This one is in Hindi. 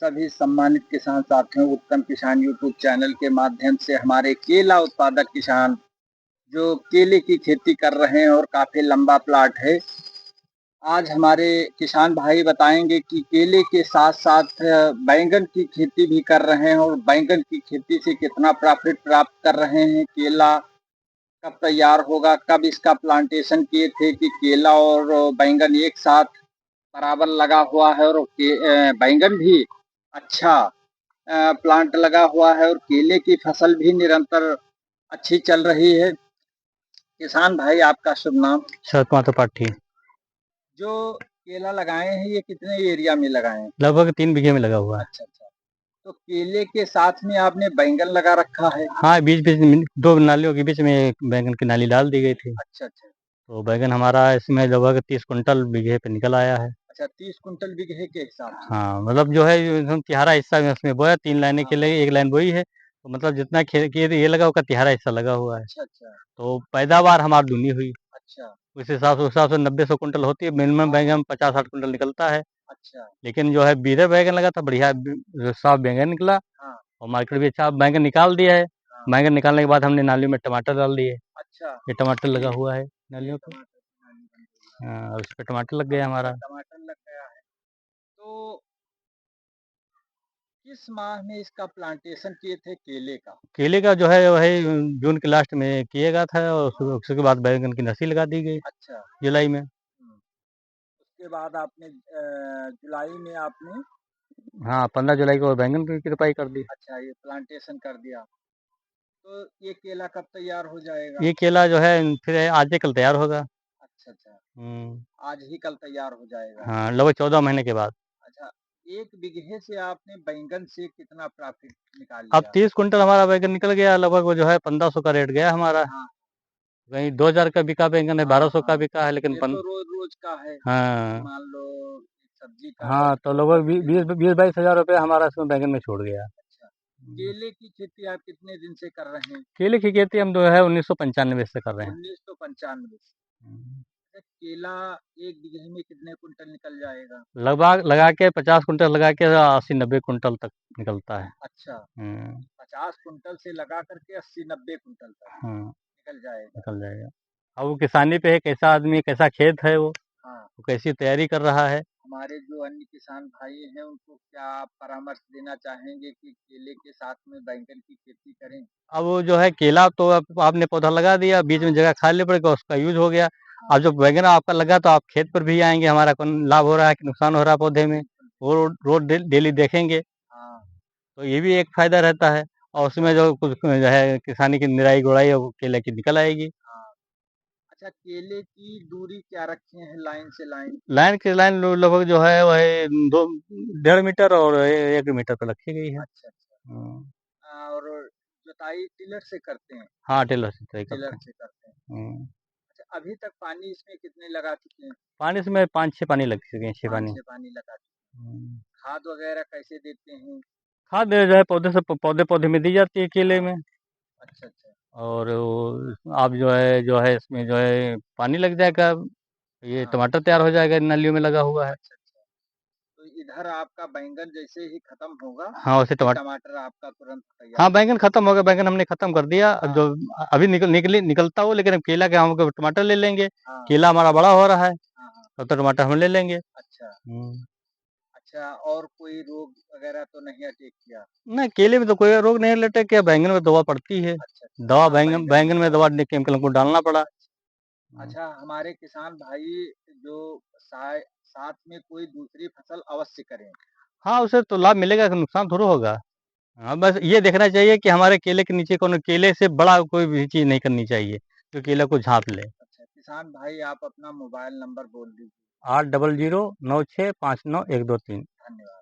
सभी सम्मानित किसान साथियों, उत्तम किसान यूट्यूब चैनल के माध्यम से हमारे केला उत्पादक किसान जो केले की खेती कर रहे हैं और काफ़ी लंबा प्लॉट है। आज हमारे किसान भाई बताएँगे कि केले के साथ-साथ बैंगन की खेती भी कर रहे हैं और बैंगन की खेती से कितना प्रॉफ़िट प्राप्त कर रहे हैं। केला कब तैयार होगा, कब इसका प्लांटेशन किए थे कि केला और बैंगन एक साथ बराबर लगा हुआ है और बैंगन भी अच्छा प्लांट लगा हुआ है और केले की फसल भी निरंतर अच्छी चल रही है। किसान भाई आपका शुभ नाम? शरद माता पाठी। जो केला लगाए हैं ये कितने एरिया में लगाए हैं? लगभग 3 बीघे में लगा हुआ है। अच्छा, अच्छा। तो केले के साथ में आपने बैंगन लगा रखा है? हाँ, बीच-बीच में 2 नालियों के बीच में एक बैंगन की नाली डाल दी गई थी। अच्छा, अच्छा। तो बैंगन हमारा इसमें लगभग 30 कुंटल बीघे पे निकल आया है। अच्छा 30 कुंटल बीघे के हिसाब से। हाँ, मतलब जो है एकदम तिहारा हिस्सा में उसमें बोया 3 लाइनें हाँ, के लिए 1 लाइन बोई है। तो मतलब जितना खेत ये लगा उसका तिहारा हिस्सा लगा हुआ है। अच्छा, अच्छा। तो पैदावार हमारी दूनी हुई। अच्छा। उस हिसाब से 90-100 कुंटल होती है। मिनिमम बैंगन 50-60 कुंटल निकलता है। अच्छा। लेकिन जो है बीरे बैंगन लगा था बढ़िया साफ बैंगन निकला हाँ, और मार्केट भी अच्छा बैंगन निकाल दिया है। हाँ। बैंगन निकालने के बाद हमने नालियों में टमाटर डाल दिए। अच्छा। ये टमाटर लगा हुआ है ये नालियों पे। टमाटर की नाली बन गई है। हाँ, और उसपे टमाटर लग अब गया इस पर हमारा। टमाटर लग गया है। तो किस माह में इसका प्लांटेशन किए थे केले का? केले का जो है वही जून के लास्ट में किएगा था और उसके बाद बैंगन की नर्सरी लगा दी गई अच्छा। जुलाई में। उसके बाद आपने जुलाई में आपने हाँ, 15 जुलाई को बैंगन की रोपाई कर दी। अच्छा ये प्लांटेशन कर दिया। तो ये केला कब तैयार हो जाएगा? ये केला जो है फिर आज से कल तैयार होगा। अच्छा, अच्छा। हम्म, आज ही कल तैयार हो जाएगा। हाँ, लगभग 14 महीने के बाद। अच्छा, 1 बीघे से आपने बैंगन से कितना प्रॉफ़िट निकाल अब लिया? 30 कुंटल हमारा बैंगन निकल गया। लगभग वो जो है 1500 का रेट गया हमारा। हाँ, कहीं 2000 का बिका बैंगन है, हाँ, 1200 का हाँ। बिका है लेकिन ये तो रोज़-रोज़ का है। जैसे हाँ। मान लो सब्ज़ी का है हाँ, तो तो लगभग सब्ज़ी 20-22 हज़ार रुपये हमारा इसमें बैंगन में छूट गया। अच्छा, केले की खेती आप कितने दिन से कर रहे हैं? केले की खेती हम जो है 1995 से कर रहे हैं। 1995 से। हम्म, अच्छा, केला 1 बीघे में कितने कुंटल निकल जाएगा? लगभग लगा के 50 कुंटल लगा के 80-90 कुंटल तक निकलता है। अच्छा, हम्म, 50 कुंटल से लगा कर के 80-90 कुंटल तक हाँ, निकल जाएगा। निकल जाएगा। अब वो किसानी पे है, कैसा आदमी कैसा खेत है वो हाँ। कैसी तैयारी कर रहा है। हमारे जो अन्य किसान भाई हैं उनको क्या आप परामर्श देना चाहेंगे कि केले के साथ में बैंगन की खेती करें? अब वो जो है केला तो अब आपने पौधा लगा दिया, बीच में जगह खाली पड़ेगा उसका यूज हो गया। हाँ, अब जो बैंगन आपका लगा तो आप खेत पर भी आएंगे, हमारा कौन लाभ हो रहा है कि नुकसान हो रहा है पौधे में, बिल्कुल, वो बिल्कुल। रोज डेली देखेंगे। हाँ, तो ये भी एक फायदा रहता है और उसमें जो कुछ जो है किसानी की निराई गुड़ाई है वो केले की निकल आएगी। हाँ। अच्छा केले की दूरी क्या रखे हैं लाइन से लाइन? लाइन की लाइन लगभग जो है वही 1.5 मीटर और 1 मीटर पर रखी गई है। अच्छा, अच्छा। हम्म, और जुताई टिलर से करते हैं? हाँ, टेलर से तय टिलर करते हैं। से करते हैं। हम्म, अच्छा अभी तक पानी इसमें कितने लगा चुके हैं? पानी से में 5-6 पानी लग चुके हैं, 6 पानी। 5-6 पानी लगा चुके हम्म, हैं। खाद वगैरह कैसे देते हैं? खाद जो है पौधे से पौधे पौधे में दी जाती है केले हाँ, में। अच्छा, अच्छा। और वो आप जो है इसमें जो है पानी लग जाएगा, ये हाँ, टमाटर तैयार हो जाएगा, नालियों में लगा हुआ है। अच्छा, अच्छा। तो इधर आपका बैंगन जैसे ही खत्म होगा, हाँ, वैसे फिर टमाटर। टमाटर आपका तुरंत तैयार हाँ, हो बैंगन खत्म हो गया, बैंगन हमने खत्म कर दिया। अब जो हाँ, अभी निकलता हो लेकिन अब केला के हम टमाटर ले लेंगे। हाँ, केला हमारा बड़ा हो रहा है, हाँ, हाँ। तब तो टमाटर हम ले लेंगे। अच्छा, हम्म, अच्छा और कोई रोग वगैरह तो नहीं अटैक किया? नहीं, केले में तो कोई रोग नहीं लटे, क्या बैंगन में दवा पड़ती है। अच्छा, अच्छा। दवा हाँ, बैंगन बैंगन में बैंगन में दवा दवा केमिकल हमको डालना पड़ा। अच्छा। अच्छा हमारे किसान भाई जो साथ में कोई दूसरी फसल अवश्य करें। हाँ, उसे तो लाभ मिलेगा, नुकसान थोड़ा होगा। हाँ, बस ये देखना चाहिए कि हमारे केले के नीचे कोनो केले से बड़ा कोई भी चीज़ नहीं करनी चाहिए, जो केले को झाँप ले। अच्छा किसान भाई आप अपना मोबाइल नंबर बोल दीजिए। 8009659123। धन्यवाद।